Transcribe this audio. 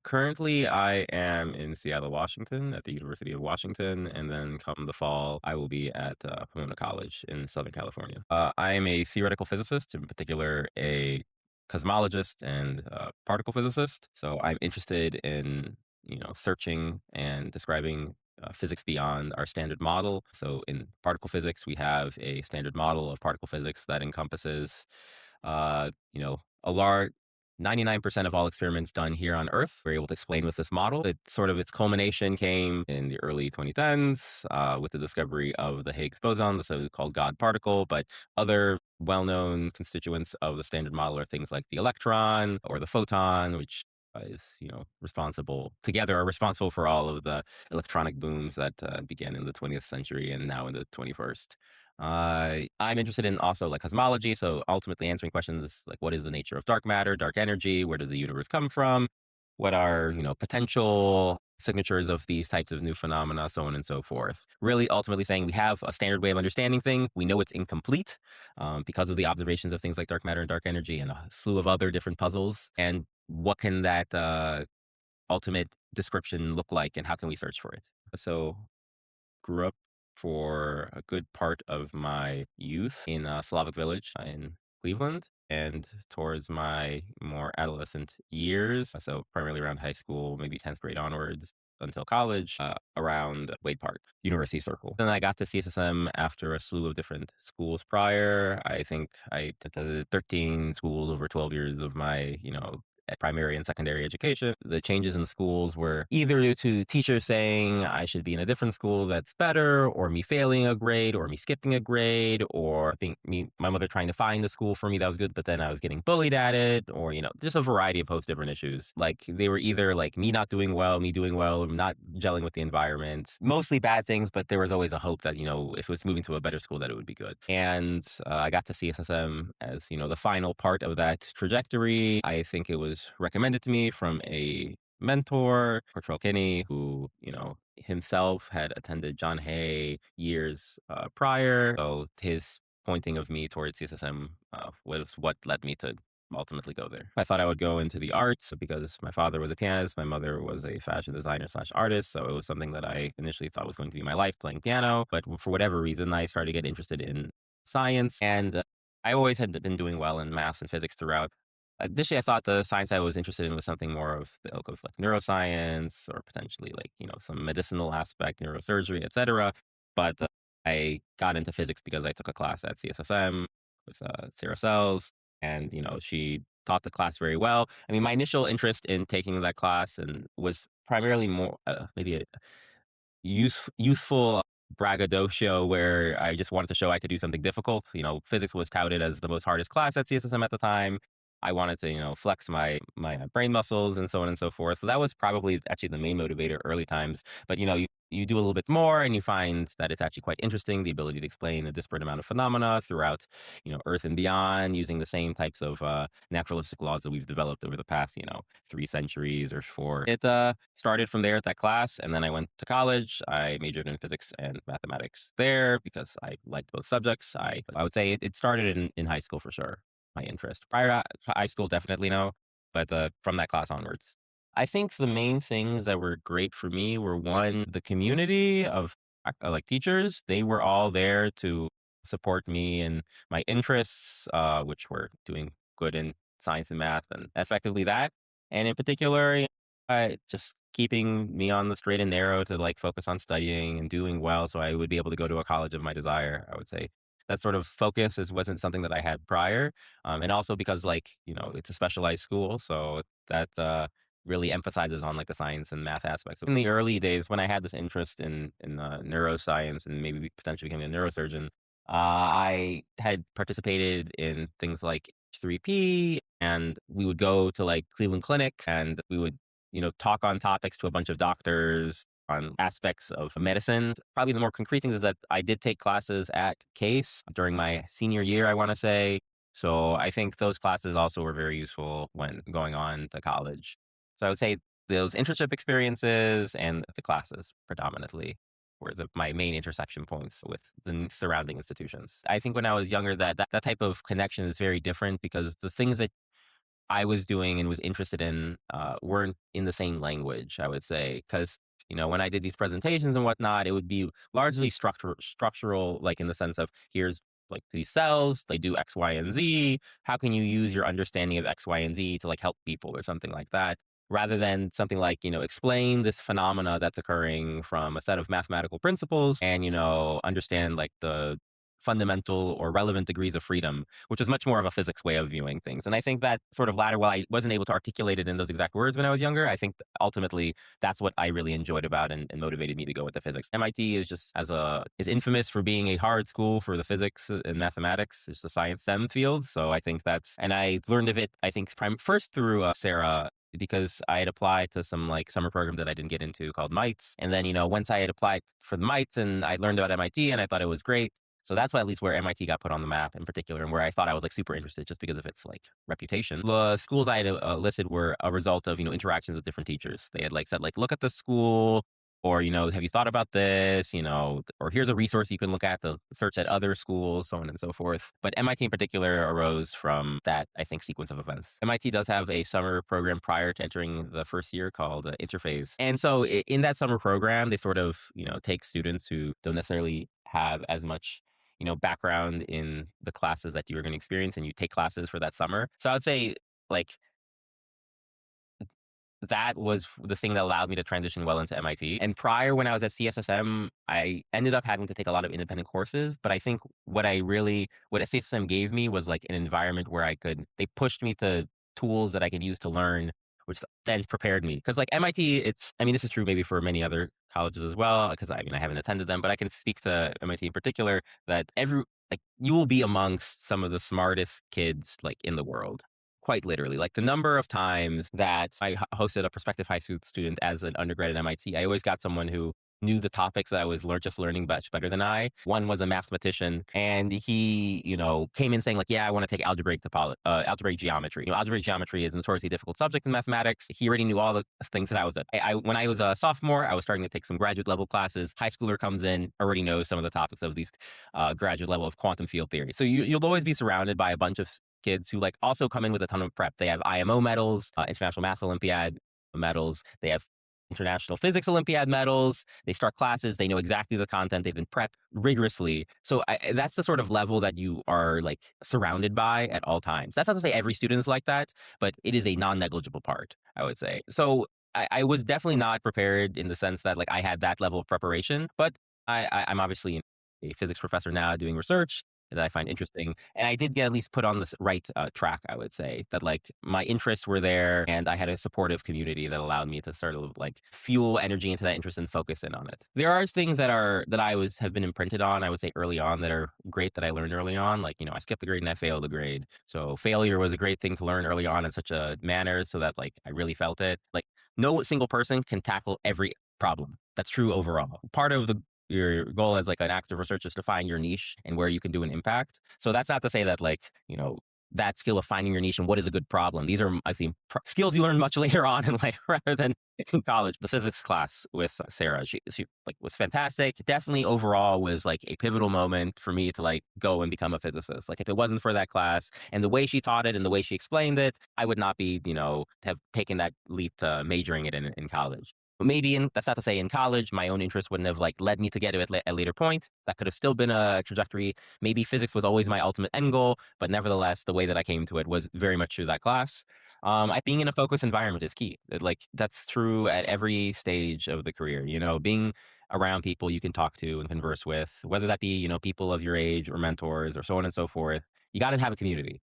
Currently, I am in Seattle, Washington, at the University of Washington, and then come the fall, I will be at Pomona College in Southern California. I am a theoretical physicist, in particular, a cosmologist and particle physicist. So I'm interested in, searching and describing physics beyond our standard model. So in particle physics, we have a standard model of particle physics that encompasses, a large 99% of all experiments done here on Earth, we're able to explain with this model. Its culmination came in the early 2010s with the discovery of the Higgs boson, the so-called God particle. But other well-known constituents of the standard model are things like the electron or the photon, which is are responsible for all of the electronic booms that began in the 20th century and now in the 21st. I'm interested in also like cosmology, so ultimately answering questions like what is the nature of dark matter, dark energy, where does the universe come from, what are potential signatures of these types of new phenomena, so on and so forth. Really, ultimately saying we have a standard way of understanding things. We know it's incomplete because of the observations of things like dark matter and dark energy, and a slew of other different puzzles. And what can that ultimate description look like, and how can we search for it? So grew up for a good part of my youth in a Slavic village in Cleveland. And towards my more adolescent years, so primarily around high school, maybe 10th grade onwards until college, around Wade Park University Circle. Then I got to CSSM after a slew of different schools prior. I think I attended 13 schools over 12 years of my, primary and secondary education. The changes in schools were either due to teachers saying I should be in a different school that's better, or me failing a grade, or me skipping a grade, or my mother trying to find a school for me that was good, but then I was getting bullied at it, or just a variety of host different issues. Like they were either like me not doing well, me doing well, or not gelling with the environment. Mostly bad things, but there was always a hope that if it was moving to a better school, that it would be good. And I got to CSSM as the final part of that trajectory. I think it was recommended to me from a mentor, Cyril Kinney, who himself had attended John Hay years prior. So his pointing of me towards CSSM was what led me to ultimately go there. I thought I would go into the arts because my father was a pianist, my mother was a fashion designer slash artist, so it was something that I initially thought was going to be my life, playing piano. But for whatever reason, I started to get interested in science, and I always had been doing well in math and physics throughout. Initially, I thought the science I was interested in was something more of the ilk of like neuroscience or potentially like some medicinal aspect, neurosurgery, etc. But I got into physics because I took a class at CSSM with Sarah Sells, and she taught the class very well. I mean, my initial interest in taking that class and was primarily more maybe a youthful braggadocio where I just wanted to show I could do something difficult. Physics was touted as the most hardest class at CSSM at the time. I wanted to, flex my brain muscles and so on and so forth. So that was probably actually the main motivator early times. But you do a little bit more and you find that it's actually quite interesting, the ability to explain a disparate amount of phenomena throughout, Earth and beyond, using the same types of naturalistic laws that we've developed over the past, 3 centuries or four. It started from there at that class, and then I went to college. I majored in physics and mathematics there because I liked both subjects. I would say it started in high school for sure. My interest prior to high school, definitely no, but from that class onwards. I think the main things that were great for me were one, the community of like teachers. They were all there to support me and my interests, which were doing good in science and math, and effectively that. And in particular, just keeping me on the straight and narrow to like focus on studying and doing well, so I would be able to go to a college of my desire. I would say that sort of focus wasn't something that I had prior, and also because like it's a specialized school, so that really emphasizes on like the science and math aspects. In the early days, when I had this interest in neuroscience and maybe potentially becoming a neurosurgeon, I had participated in things like H3P, and we would go to like Cleveland Clinic, and we would talk on topics to a bunch of doctors on aspects of medicine. Probably the more concrete things is that I did take classes at Case during my senior year, I want to say. So I think those classes also were very useful when going on to college. So I would say those internship experiences and the classes predominantly were my main intersection points with the surrounding institutions. I think when I was younger, that type of connection is very different because the things that I was doing and was interested in weren't in the same language, I would say, because when I did these presentations and whatnot, it would be largely structural, like in the sense of here's like these cells, they do X, Y, and Z. How can you use your understanding of X, Y, and Z to like help people or something like that? Rather than something like, explain this phenomena that's occurring from a set of mathematical principles and, understand like the fundamental or relevant degrees of freedom, which is much more of a physics way of viewing things. And I think that sort of latter, while I wasn't able to articulate it in those exact words when I was younger, I think ultimately that's what I really enjoyed about and motivated me to go into physics. MIT is just is infamous for being a hard school for the physics and mathematics. It's the science STEM field. So I think and I learned of it, I think, first through Sarah, because I had applied to some like summer program that I didn't get into called MITES. And then, once I had applied for the MITES and I learned about MIT and I thought it was great. So that's why at least where MIT got put on the map in particular, and where I thought I was like super interested just because of its like reputation. The schools I had listed were a result of, interactions with different teachers. They had like said like, look at the school, or, have you thought about this, or here's a resource you can look at to search at other schools, so on and so forth. But MIT in particular arose from that, I think, sequence of events. MIT does have a summer program prior to entering the first year called Interphase. And so in that summer program, they sort of, take students who don't necessarily have as much background in the classes that you're going to experience, and you take classes for that summer. So I would say like that was the thing that allowed me to transition well into MIT. And prior, when I was at CSSM, I ended up having to take a lot of independent courses. But I think what CSSM gave me was like an environment where they pushed me to tools that I could use to learn, which then prepared me. Because like MIT, I mean, this is true maybe for many other colleges as well, because I mean, I haven't attended them, but I can speak to MIT in particular that you will be amongst some of the smartest kids like in the world, quite literally. Like the number of times that I hosted a prospective high school student as an undergrad at MIT, I always got someone who knew the topics that I was just learning much better than I. One was a mathematician, and he, came in saying like, yeah, I want to take algebraic geometry. Algebraic geometry is a notoriously difficult subject in mathematics. He already knew all the things that I was at. When I was a sophomore, I was starting to take some graduate level classes. High schooler comes in, already knows some of the topics of these graduate level of quantum field theory. So you'll always be surrounded by a bunch of kids who like also come in with a ton of prep. They have IMO medals, International Math Olympiad medals. They have International Physics Olympiad medals. They start classes. They know exactly the content. They've been prepped rigorously. So that's the sort of level that you are like surrounded by at all times. That's not to say every student is like that, but it is a non-negligible part, I would say. So I was definitely not prepared in the sense that like I had that level of preparation, but I'm obviously a physics professor now doing research that I find interesting. And I did get at least put on this right track, I would say, that like my interests were there and I had a supportive community that allowed me to sort of like fuel energy into that interest and focus in on it. There are things that have been imprinted on, I would say early on, that are great that I learned early on. Like, I skipped the grade and I failed the grade. So failure was a great thing to learn early on in such a manner so that like I really felt it. Like no single person can tackle every problem. That's true overall. Part of your goal as like an active researcher is to find your niche and where you can do an impact. So that's not to say that like, that skill of finding your niche and what is a good problem. These are, I think, skills you learn much later on in life rather than in college. The physics class with Sarah, she like was fantastic. Definitely overall was like a pivotal moment for me to like go and become a physicist. Like if it wasn't for that class and the way she taught it and the way she explained it, I would not be, have taken that leap to majoring it in college. Maybe that's not to say in college, my own interest wouldn't have like led me to get to it at a later point. That could have still been a trajectory. Maybe physics was always my ultimate end goal, but nevertheless, the way that I came to it was very much through that class. Being in a focused environment is key. Like that's true at every stage of the career. Being around people you can talk to and converse with, whether that be people of your age or mentors or so on and so forth. You got to have a community.